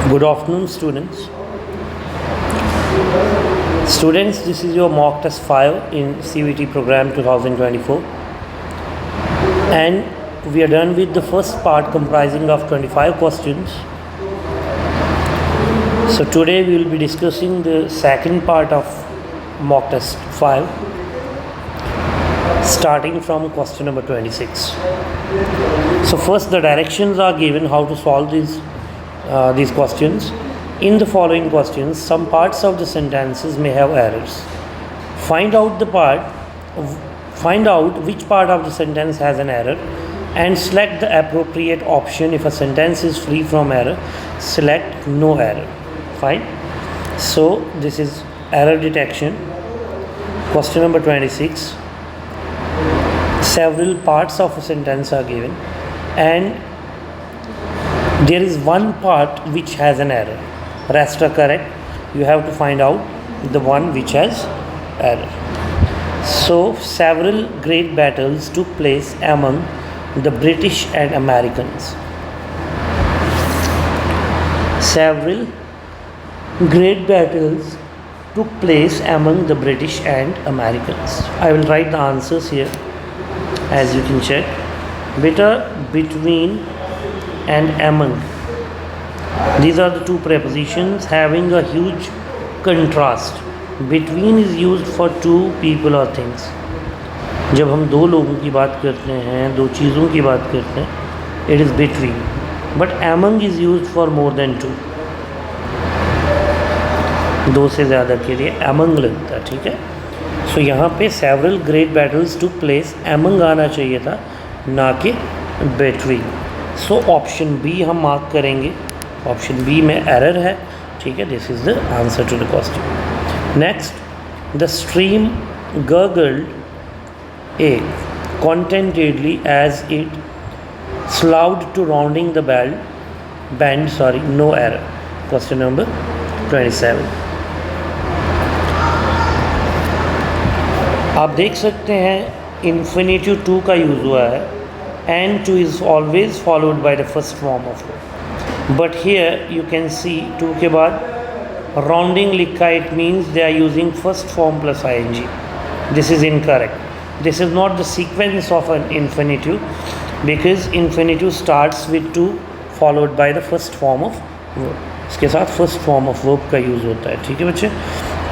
Good afternoon, students. Students, this is your mock test 5 in CVT program 2024, and we are done with the first part comprising of 25 questions. So today we will be discussing the second part of mock test 5, starting from question number 26. So first, the directions are given how to solve these questions. In the following questions, some parts of the sentences may have errors. Find out which part of the sentence has an error and select the appropriate option. If a sentence is free from error, select no error. Fine. So this is error detection. Question number 26. Several parts of a sentence are given and there is one part which has an error. Rest are correct. You have to find out the one which has error. So several great battles took place among the British and Americans. Several great battles took place among the British and Americans. I will write the answers here as you can check. Between and among. These are the two prepositions having a huge contrast. Between is used for two people or things. जब हम दो लोगों की बात करते हैं, दो चीज़ों की बात करते हैं, it is between. But among is used for more than two. दो से ज़्यादा के लिए among लगता है, ठीक है. सो यहाँ पे several great battles took place, among आना चाहिए था, ना कि between. सो ऑप्शन बी हम मार्क करेंगे. ऑप्शन बी में एरर है, ठीक है. This is the answer to the question. Next, the stream gurgled a contentedly as it slouched to rounding the bend. No error. Question number 27. आप देख सकते हैं infinitive to का यूज़ हुआ है and to is always followed by the first form of verb. But here you can see to के बाद rounding लिखा, it means they are using first form plus ing. This is incorrect. This is not the sequence of an infinitive because infinitive starts with to followed by the first form of verb. इसके साथ first form of verb का use होता है, ठीक है बच्चे.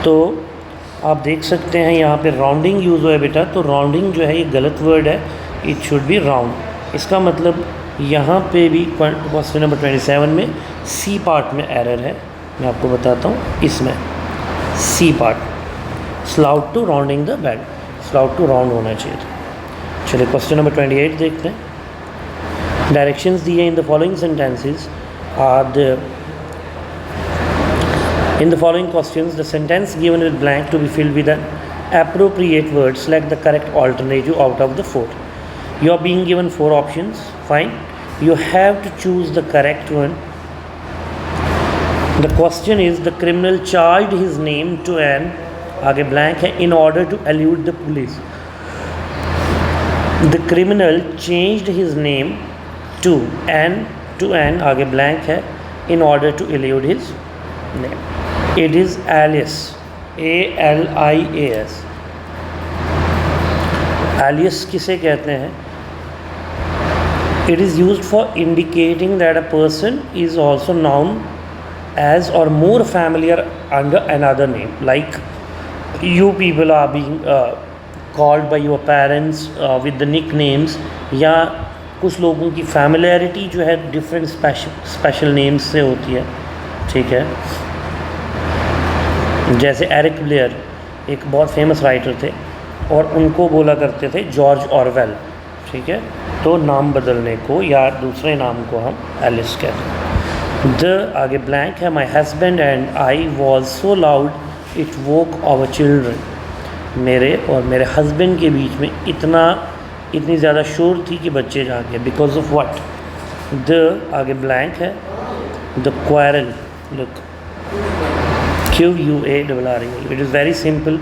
तो आप देख सकते हैं यहाँ पे राउंडिंग यूज़ हुआ है बेटा. तो राउंडिंग जो है ये गलत वर्ड है. It should be round. इसका मतलब यहाँ पे भी क्वेश्चन नंबर 27 में सी पार्ट में एरर है. मैं आपको बताता हूँ. इसमें सी पार्ट स्लाउट टू राउंडिंग द बेड, स्लाउट टू राउंड होना चाहिए था. चलिए क्वेश्चन नंबर 28 देखते हैं. डायरेक्शंस दिए in the following sentences are the In the following questions, the sentence given with blank to be filled with an appropriate word. Select the correct alternative out of the 4. You are being given 4 options. Fine. You have to choose the correct one. The question is, the criminal charged his name to an आगे blank है in order to elude the police. The criminal changed his name to an आगे blank है in order to elude his name. It is alias. alias. alias किसे कहते हैं? It is used for indicating that a person is also known as or more familiar under another name. Like you people are being called by your parents with the nicknames, या कुछ लोगों की familiarity जो है different special names से होती है, ठीक है. जैसे एरिक ब्लेयर एक बहुत फेमस राइटर थे और उनको बोला करते थे जॉर्ज ऑरवेल, ठीक है. तो नाम बदलने को या दूसरे नाम को हम एलिस कहते हैं. द आगे ब्लैंक है. My husband and I was so loud it woke our children. मेरे और मेरे हस्बैंड के बीच में इतनी ज़्यादा शोर थी कि बच्चे जागे. Because of what? द आगे ब्लैंक है. The quarrel. Look, QUARREL. It is very simple,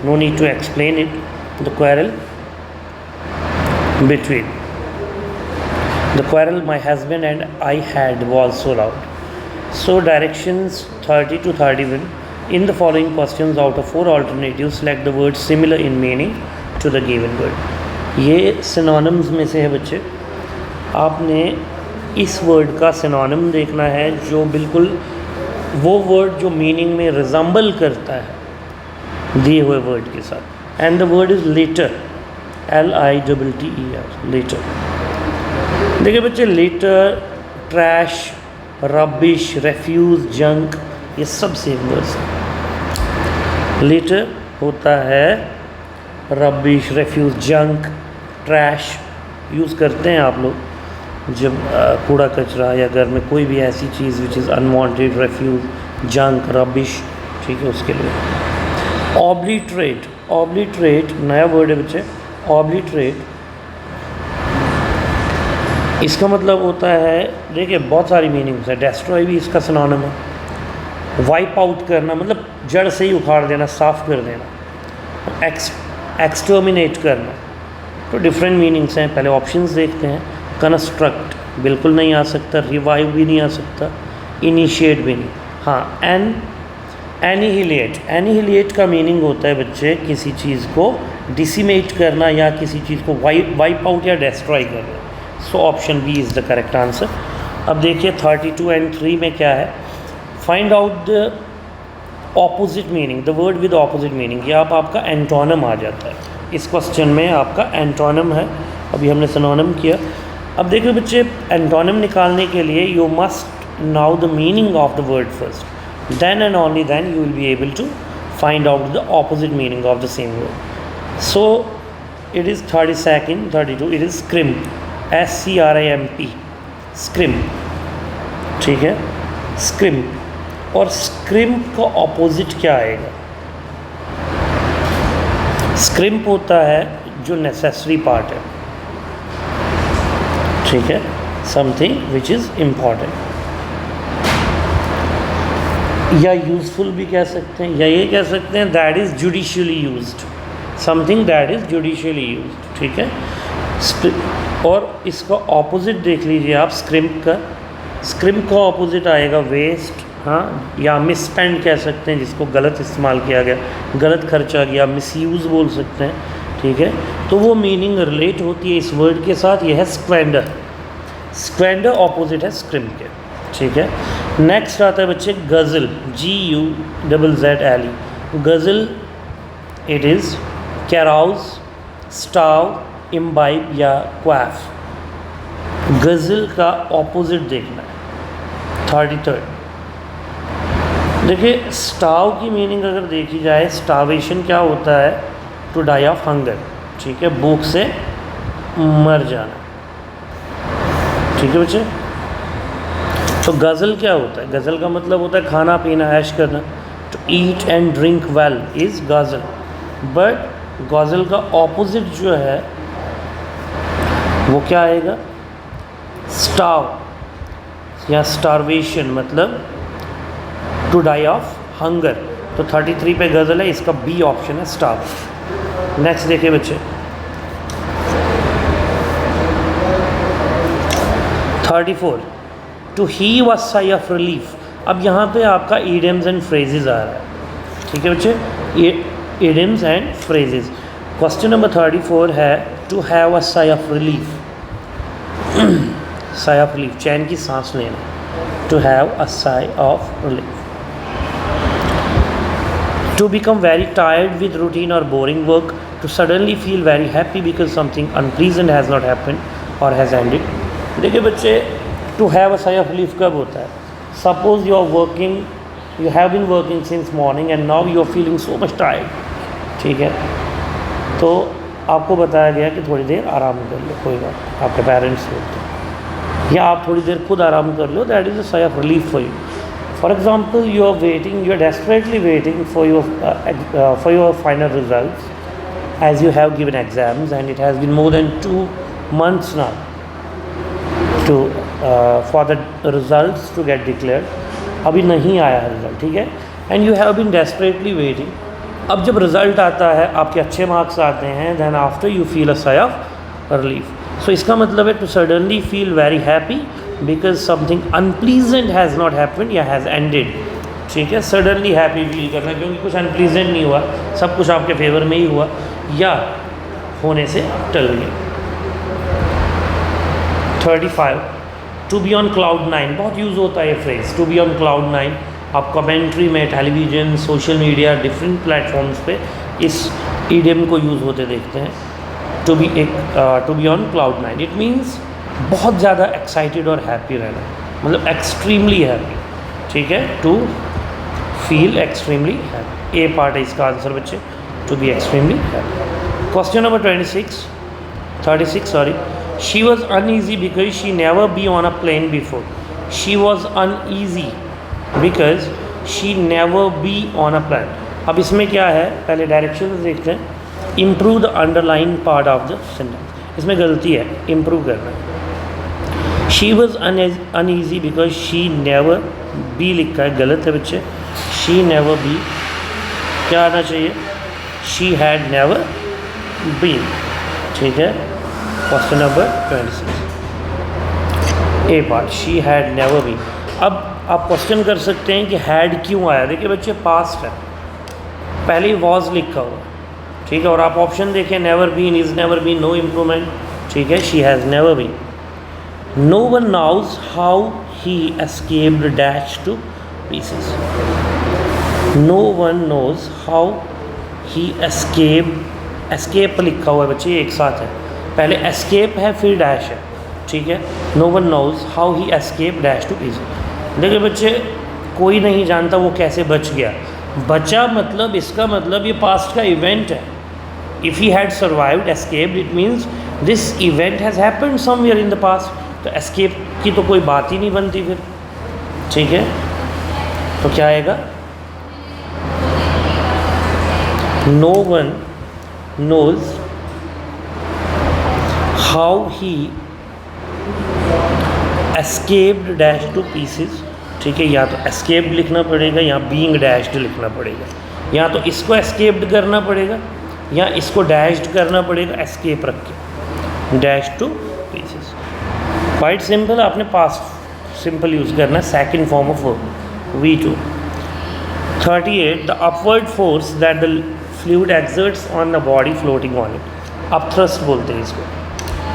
no need to explain it. The quarrel between. The quarrel my husband and I had was so loud. So directions 30 to 31. In the following questions, out of 4 alternatives, select the word similar in meaning to the given word. ये synonyms में से है बच्चे, आपने इस word का synonym देखना है जो बिल्कुल वो वर्ड जो मीनिंग में रिजम्बल करता है दिए हुए वर्ड के साथ. And the word is litter, LITTER, litter. देखिए बच्चे, litter, trash, rubbish, refuse, junk, ये सब सेम वर्ड्स हैं. लेटर होता है rubbish, refuse, junk, trash use करते हैं आप लोग जब कूड़ा कचरा या घर में कोई भी ऐसी चीज़ which is unwanted, refuse, junk, rubbish, ठीक है, उसके लिए. ऑब्लिटरेट, ऑब्लिटरेट नया वर्ड है बच्चे. ऑब्लिटरेट इसका मतलब होता है, देखिए बहुत सारी मीनिंग्स है. डेस्ट्रॉय भी इसका सिनोनिम है. वाइप आउट करना मतलब जड़ से ही उखाड़ देना, साफ़ कर देना. एक्सटर्मिनेट करना. तो डिफरेंट मीनिंग्स हैं. पहले ऑप्शंस देखते हैं. कंस्ट्रक्ट बिल्कुल नहीं आ सकता, रिवाइव भी नहीं आ सकता, इनिशिएट भी नहीं. हाँ, एनिहिलेट. एनिहिलेट का मीनिंग होता है बच्चे किसी चीज़ को डिसिमेट करना या किसी चीज़ को वाइप आउट या डिस्ट्रॉय करना. So option B is the correct answer. अब देखिए 32 एंड 3 में क्या है. Find out the opposite meaning, the word with opposite meaning. ये आपका एंटोनम आ जाता है. इस क्वेश्चन में आपका एंटोनम है. अभी हमने सिनोनिम किया. अब देखिए बच्चे, एंटोनिम निकालने के लिए you must know the meaning of the word first, then and only then you will be able to find out the opposite meaning of the same word. So it is 32, 32. It is scrimp, SCRIMP, scrimp. ठीक है, स्क्रिम्प. और स्क्रिम्प का opposite क्या आएगा? स्क्रिम्प होता है जो necessary part है, ठीक है, समथिंग विच इज़ इम्पॉर्टेंट, या यूज़फुल भी कह सकते हैं, या ये कह सकते हैं that is judicially used, something that is judicially used. ठीक है. और इसका ऑपोजिट देख लीजिए आप स्क्रिम्प का. स्क्रिम्प का ऑपोजिट आएगा वेस्ट, हाँ, या मिसस्पेंड कह सकते हैं जिसको गलत इस्तेमाल किया गया, गलत खर्चा गया, मिसयूज़ बोल सकते हैं. ठीक है. तो वो मीनिंग रिलेट होती है इस वर्ड के साथ. ये है स्क्वेंडर. स्क्वेंडर ऑपोजिट है स्क्रिम्प के. ठीक है. नेक्स्ट आता है बच्चे guzzle, GUZZLE. Guzzle it is carouse, स्टाव, इम्बाइब या क्वाफ. गज़ल का ऑपोजिट देखना है. 33. देखिए, स्टाव की मीनिंग अगर देखी जाए, स्टावेशन क्या होता है? To die of hunger. ठीक है, भूख से मर जाना. ठीक है बच्चे. तो गज़ल क्या होता है? गज़ल का मतलब होता है खाना पीना, ऐश करना. To eat and drink well is guzzle. But guzzle का ऑपोजिट जो है वो क्या आएगा? स्टाव या स्टारवेशन, मतलब टू डाई ऑफ हंगर. तो 33 पे गज़ल है, इसका बी ऑप्शन है स्टाव. नेक्स्ट देखिए बच्चे 34. To heave a sigh of relief. अब यहाँ पे आपका ईडियम्स एंड फ्रेजेस आ रहा है. ठीक है बच्चे, idioms and phrases. Question number 34 है to have a sigh of relief. Sigh of relief, चैन की सांस लेना. To have a sigh of relief. To become very tired with routine or boring work. To suddenly feel very happy because something unpleasant has not happened or has ended. देखिए बच्चे, to have a sigh of relief कब होता है? Suppose you are working, you have been working since morning and now you are feeling so much tired. ठीक है, तो आपको बताया गया कि थोड़ी देर आराम कर लो, कोई बात, आपके पेरेंट्स बोलते हैं, या आप थोड़ी देर खुद आराम कर लो. That is a sigh of relief for you. For example, you are waiting, you are desperately waiting for your final results, as you have given exams and it has been more than 2 months now for the results to get declared. अभी नहीं आया result, ठीक है, and you have been desperately waiting. अब जब result आता है, आपके अच्छे मार्क्स आते हैं, then after you feel a sigh of relief. So इसका मतलब है to suddenly feel very happy because something unpleasant has not happened या हैज़ एंडेड, ठीक है। सडनली हैप्पी फील करना क्योंकि कुछ अनप्लीजेंट नहीं हुआ, सब कुछ आपके फेवर में ही हुआ या होने से टल गया। 35 टू बी ऑन क्लाउड 9, बहुत यूज़ होता है ये phrase to be on cloud 9। आप कमेंट्री में, television, social media, different platforms पे इस इडियम को यूज़ होते देखते हैं। To be on cloud 9 it means बहुत ज़्यादा एक्साइटेड और हैप्पी रहना, मतलब एक्सट्रीमली हैप्पी, ठीक है। To feel extremely happy, A part है इसका आंसर बच्चे, to be extremely happy. Question number 36 sorry. She was uneasy because she never be on a plane before. She was uneasy because she never be on a plane. अब इसमें क्या है, पहले direction देखते हैं। Improve the underline part of the sentence, इसमें गलती है, इम्प्रूव करना है। She was uneasy because she never B लिखा है, गलत है बच्चे। शी नेवर बी क्या आना चाहिए, शी हैड नेवर बीन, ठीक है। Question number 26 A part, she had never been. अब आप क्वेश्चन कर सकते हैं कि हैड क्यों आया। देखिए बच्चे पास्ट है, पहले ही वॉज लिखा हुआ, ठीक है। और आप ऑप्शन देखें, never been, is never been, no improvement, ठीक है। She has never been. No one knows how he escaped dash to pieces. No one knows how he escape लिखा हुआ है बच्चे, एक साथ है, पहले एस्केप है फिर डैश है, ठीक है। No one knows how he escape dash to pieces. देखिए बच्चे, कोई नहीं जानता वो कैसे बच गया। बचा मतलब, इसका मतलब ये पास्ट का इवेंट है। If he had survived escaped it means this event has happened somewhere in the past. तो एस्केप की तो कोई बात ही नहीं बनती फिर, ठीक है। तो क्या आएगा, no one knows how he escaped dash to pieces, ठीक है। या तो एस्केप्ड लिखना पड़ेगा या बीइंग डैश्ड लिखना पड़ेगा, या तो इसको एस्केप्ड करना पड़ेगा या इसको डैश्ड करना पड़ेगा, एस्केप रख के, dash to pieces. Quite simple, आपने पास्ट सिंपल यूज़ करना है, second form of verb V2। 38 the upward force that the fluid exerts on the body floating on it. Upthrust बोलते हैं इसको,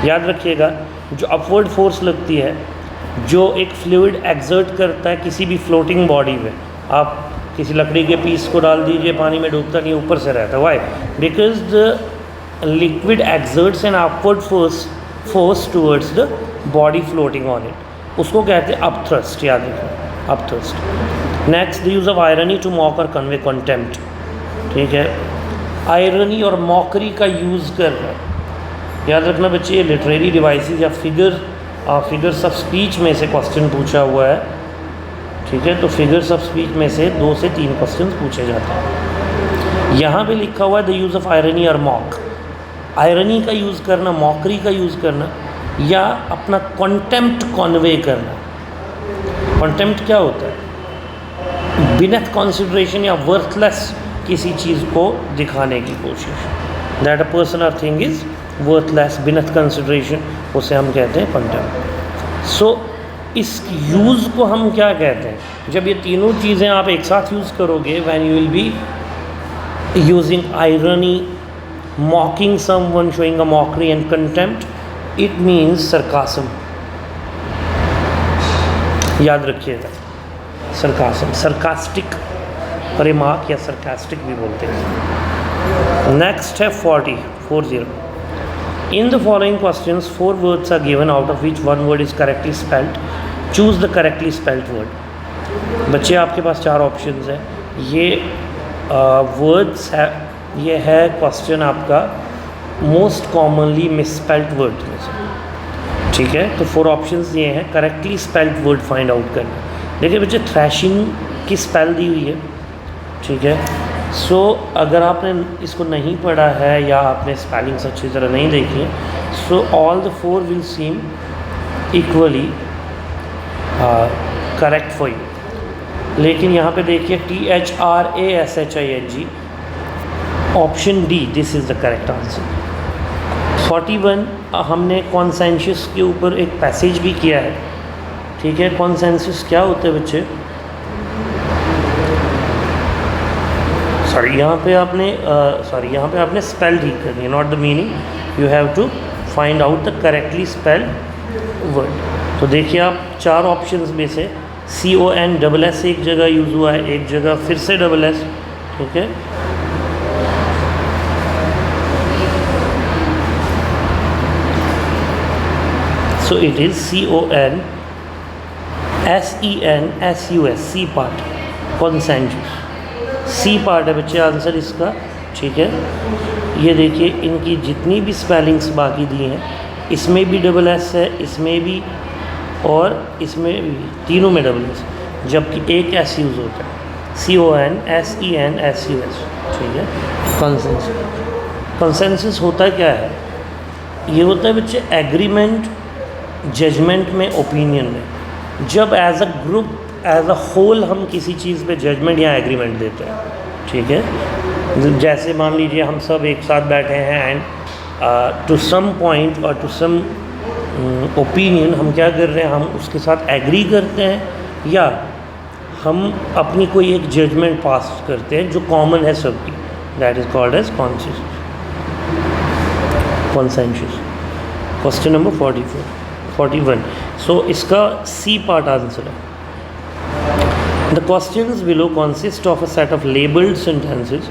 याद रखिएगा। जो अपवर्ड फोर्स लगती है, जो एक फ्लूइड एक्सर्ट करता है किसी भी फ्लोटिंग बॉडी में, आप किसी लकड़ी के पीस को डाल दीजिए, पानी में डूबता नहीं, ऊपर से रहता है। Why? Because the liquid exerts an upward force towards the body floating on it, उसको कहते हैं अपथ्रस्ट, याद रखिए, upthrust. Next, the use of irony to mock और कन्वे कंटेम्प्ट, ठीक है। आयरनी और मॉकरी का यूज़ करना, याद रखना बच्चे, लिटरेरी डिवाइसेस या फिगर्स ऑफ स्पीच में से क्वेश्चन पूछा हुआ है, ठीक है। तो फिगर्स ऑफ स्पीच में से 2 से 3 क्वेश्चन पूछे जाते हैं। यहाँ पे लिखा हुआ है द यूज़ ऑफ आयरनी और मॉक। आयरनी का यूज़ करना, मॉकरी का यूज़ करना, या अपना कॉन्टेम्प्ट कॉन्वे करना। कॉन्टेम्प्ट क्या होता है, बिनथ कंसिडरेशन या वर्थलेस किसी चीज़ को दिखाने की कोशिश, दैट अ पर्सन और थिंग इज़ वर्थलेस, बिनथ कंसिडरेशन, उसे हम कहते हैं कंटेम्प्ट। सो इस यूज़ को हम क्या कहते हैं, जब ये तीनों चीज़ें आप एक साथ यूज़ करोगे, when you will be using irony, mocking someone, showing a mockery and contempt, it means sarcasm. याद रखिएगा, सरकासम, सरकास्टिक रिमार्क या सरकास्टिक भी बोलते हैं। नेक्स्ट है 40। In the following questions, 4 words are given, out of which 1 word is correctly spelled. Choose the correctly spelled word. बच्चे आपके पास 4 options हैं। ये वर्ड्स है, ये है क्वेश्चन आपका मोस्ट कॉमनली मिसस्पेल्ड वर्ड में से, ठीक है। तो 4 ऑप्शंस ये हैं, correctly spelled word find out करना। देखिए बच्चे, थ्रैशिंग की स्पेल दी हुई है, ठीक है। सो अगर आपने इसको नहीं पढ़ा है या आपने स्पेलिंग्स अच्छी तरह नहीं देखी है, so all the 4 will seam equally correct for you. लेकिन यहाँ पे देखिए THRASHING, option D, this is the correct answer. 41 हमने कॉन्सेंशस के ऊपर एक पैसेज भी किया है, ठीक है, कॉन्सेंसस क्या होता है बच्चे? सॉरी यहाँ पे आपने स्पेल ठीक करनी है, not the meaning. You have to find out the correctly spelled word. तो देखिए आप 4 ऑप्शंस में से CONSS एक जगह यूज़ हुआ है, एक जगह फिर से SS, ठीक है। So it is CONSENSUS, C part, consensus, C part है बच्चे आंसर इसका, ठीक है। ये देखिए इनकी जितनी भी स्पेलिंग्स बाकी दी हैं, इसमें भी SS है, इसमें भी और इसमें भी, तीनों में SS, जबकि एक S यूज़ होता है, CONSENSUS, ठीक है। कंसेंसस होता क्या है? ये होता है बच्चे एग्रीमेंट, जजमेंट में, ओपिनियन में। जब as a group, as a whole हम किसी चीज़ पे जजमेंट या एग्रीमेंट देते हैं, ठीक है। जैसे मान लीजिए हम सब एक साथ बैठे हैं एंड टू सम पॉइंट और टू सम ओपिनियन हम क्या कर रहे हैं, हम उसके साथ एग्री करते हैं या हम अपनी कोई एक जजमेंट पास करते हैं जो कॉमन है सबकी, that is called as consensus. Question number 41। So इसका सी पार्ट आंसर है। The questions below consist of a set of labeled sentences.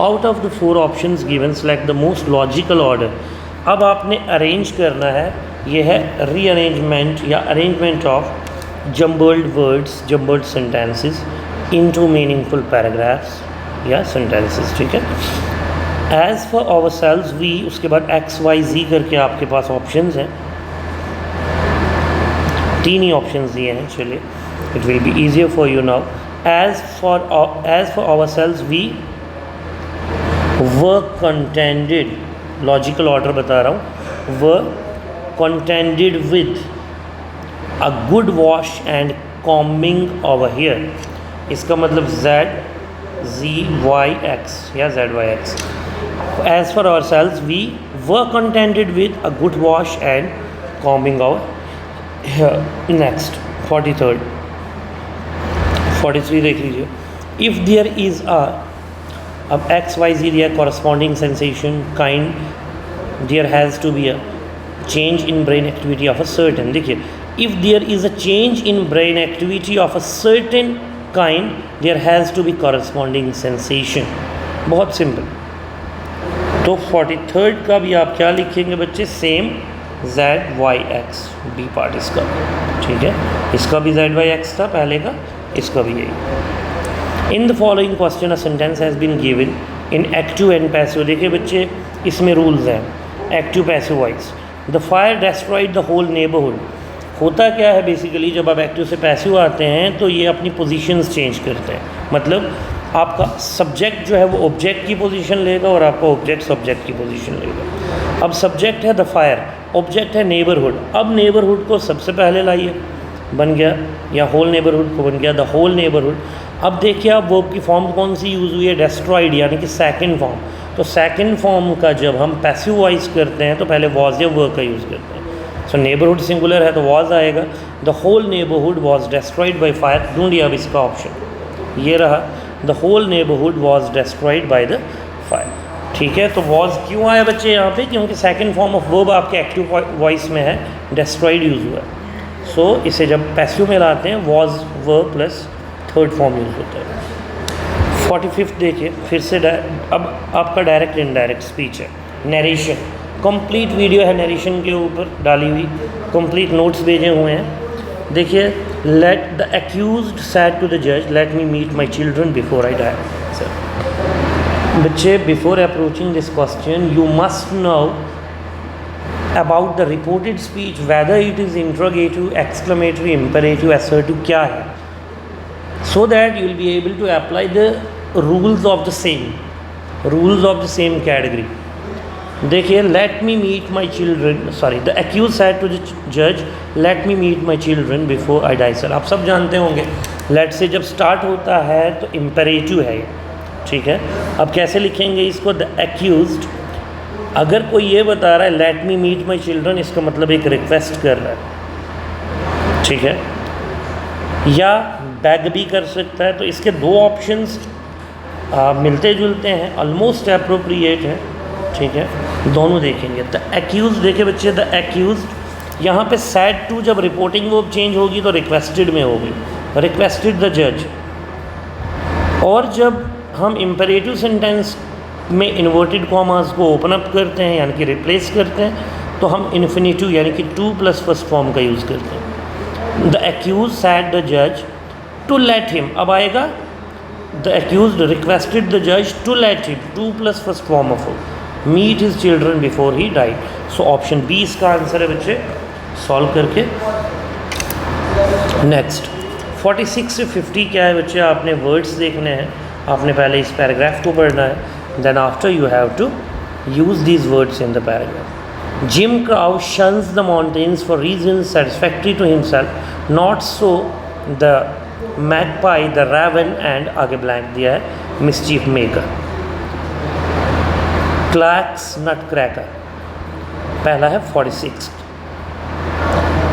Out of the 4 options given, select the most logical order. अब आपने arrange करना है, ये है rearrangement या arrangement of jumbled words, jumbled sentences into meaningful paragraphs या sentences, ठीक है। एज फॉर आवरसेल्व्स वी, उसके बाद XYZ करके आपके पास ऑप्शंस हैं, 3 ही ऑप्शंस दिए हैं, चलिए it will be easier for you now. As for ourselves we were contended, logical order बता रहा हूँ, were contended with a good wash and combing over here, इसका मतलब ZYX या ZYX। As for ourselves we were contended with a good wash and combing over here। Next 43 देख लीजिए। If there is अब XYZ दिया, corresponding sensation, kind, there has to be a change in brain activity of a certain, देखिए if there is a change in brain activity of a certain kind, there has to be corresponding sensation. बहुत simple. तो 43 का भी आप क्या लिखेंगे बच्चे? Same ZYX, B part इसका, ठीक है। इसका भी ZYX था पहले का, इसका भी यही। In the following question a sentence has been given in active and passive. देखिए बच्चे इसमें रूल्स हैं active passive wise. The fire destroyed the whole neighbourhood. होता क्या है बेसिकली, जब आप एक्टिव से पैसिव आते हैं तो ये अपनी पोजीशंस चेंज करते हैं, मतलब आपका सब्जेक्ट जो है वो ऑब्जेक्ट की पोजीशन लेगा और आपका ऑब्जेक्ट सब्जेक्ट की पोजीशन लेगा। अब सब्जेक्ट है द फायर, ऑब्जेक्ट है नेबरहुड। अब नेबरहुड को सबसे पहले लाइए, बन गया, या होल नेबरहुड को बन गया द होल नेबरहुड। अब देखिए आप वर्ब की फॉर्म कौन सी यूज़ हुई है? डेस्ट्रॉयड, यानी कि सेकंड फॉर्म। तो सेकंड फॉर्म का जब हम पैसिव वॉइस करते हैं तो पहले वॉज या वर्ब का यूज़ करते हैं। सो नेबरहुड सिंगुलर है तो वॉज आएगा। The whole neighbourhood was destroyed by fire. ढूंढिए अब इसका ऑप्शन, ये रहा, the whole neighbourhood was destroyed by the fire, ठीक है। तो वॉज क्यों आया बच्चे यहाँ पे? क्योंकि सेकंड फॉर्म ऑफ वर्ब आपके एक्टिव वॉइस में है, डेस्ट्रॉयड यूज़ हुआ है। सो इसे जब पैसिव में लाते हैं was verb plus third form use होता है। 45 देखिए फिर से अब आपका डायरेक्ट इनडायरेक्ट स्पीच है, नरेशन, कंप्लीट वीडियो है नरेशन के ऊपर डाली हुई, कंप्लीट नोट्स भेजे हुए हैं। देखिए, let the accused said to the जज, let me meet my children before I die. बच्चे, before approaching this question you must know about the reported speech, whether it is interrogative, exclamatory, imperative, assertive क्या है, so that you will be able to apply the rules of the same category. देखिए, let me meet my children, sorry, the accused said to the judge, let me meet my children before I die. Sir आप सब जानते होंगे let से जब start होता है तो imperative है, ठीक है। अब कैसे लिखेंगे इसको? the accused, अगर कोई ये बता रहा है let me meet my children, इसका मतलब एक रिक्वेस्ट कर रहा है, ठीक है। या बैग भी कर सकता है। तो इसके दो ऑप्शंस मिलते जुलते हैं, ऑलमोस्ट अप्रोप्रिएट है, ठीक है। दोनों देखेंगे। द एक्यूज देखे बच्चे, द एक्यूज यहाँ पे सैड टू जब रिपोर्टिंग वर्ब चेंज होगी तो रिक्वेस्टेड में होगी, रिक्वेस्टेड द जज। और जब हम इम्परेटिव सेंटेंस में इन्वर्टेड कॉमास को ओपन अप करते हैं यानी कि रिप्लेस करते हैं, तो हम इन्फिनिटिव यानी कि टू प्लस फर्स्ट फॉर्म का यूज़ करते हैं। द एक्यूज सैड द जज टू लेट हिम, अब आएगा द एक्यूज रिक्वेस्टेड द जज to let him, to plus first form of meet his children before he died. So option B इसका answer है बच्चे, सॉल्व करके। नेक्स्ट 46 से 50 क्या है बच्चे, आपने वर्ड्स देखने हैं, आपने पहले इस पैराग्राफ को पढ़ना है, then after you have to use these words in the paragraph. Jim Crow shuns the mountains for reasons satisfactory to himself, not so the magpie the raven and, आगे ब्लैंक दिया है, mischief maker. Clark's nutcracker, पहला है 46,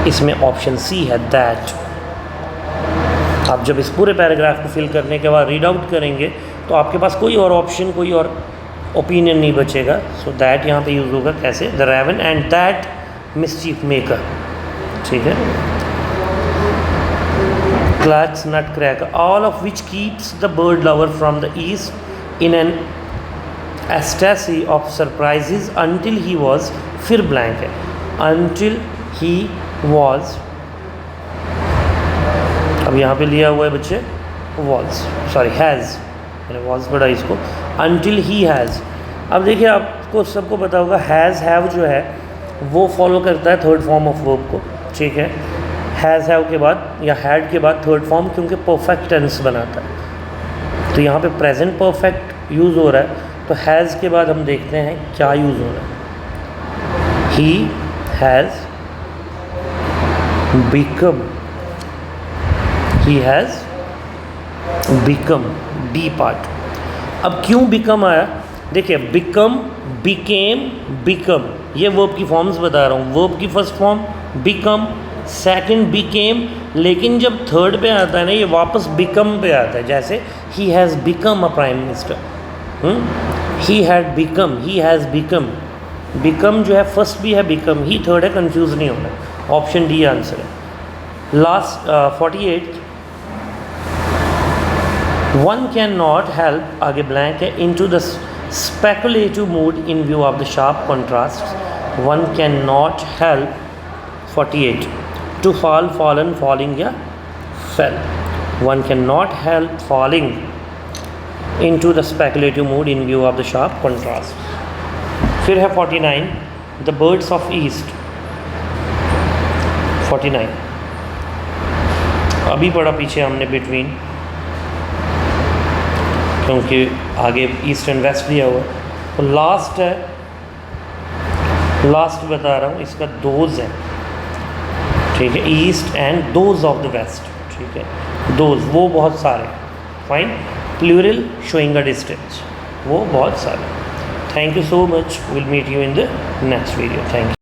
इसमें option C है that. आप जब इस पूरे पैराग्राफ को फिल करने के बाद रीड आउट करेंगे तो आपके पास कोई और ऑप्शन, कोई और ओपिनियन नहीं बचेगा। सो दैट यहाँ पे यूज़ होगा कैसे, the raven and that mischief maker, ठीक है। Clark's nutcracker, all of which keeps the bird lover from the east in an ecstasy of surprises until he was, फिर blank है, until he was, अब यहाँ पे लिया हुआ है बच्चे वॉज, सॉरी हैज़, मैंने वॉज पढ़ा इसको, अंटिल ही हैज़। अब देखिए आपको सबको पता होगा हैज़ हैव जो है वो फॉलो करता है थर्ड फॉर्म ऑफ वर्ब को, ठीक है। हैज़ हैव के बाद या हैड के बाद थर्ड फॉर्म, क्योंकि परफेक्ट टेंस बनाता है। तो यहाँ पे प्रेजेंट परफेक्ट यूज़ हो रहा है, तो हैज़ के बाद हम देखते हैं क्या यूज़ हो रहा है। He has become, he has become, B part. अब क्यों बिकम आया, देखिए बिकम, बिकेम, बिकम, ये वर्ब की फॉर्म्स बता रहा हूँ। वर्ब की first form become, second became, लेकिन जब थर्ड पे आता है ना ये वापस बिकम पे आता है। जैसे ही has become a prime minister, he had become, he has become, become जो है फर्स्ट भी है, बिकम ही थर्ड है, कंफ्यूज नहीं होना। ऑप्शन डी आंसर है। Last 48, one can not help, आगे ब्लैंक है, into the speculative mood in view of the sharp contrast. One can not help 48, to fall, fallen, falling या fail. One can not help falling into the speculative mood in view of the sharp contrast. फिर है 49, the birds of east। 49 अभी पढ़ा पीछे हमने between, क्योंकि आगे east and waste दिया हुआ है। तो लास्ट है, लास्ट बता रहा हूँ, इसका दोज है, ठीक है, east and those of the west, ठीक है। दोज वो बहुत सारे, fine, plural showing a distance, वो बहुत सारे। Thank you so much, will meet you in the next video. Thank you.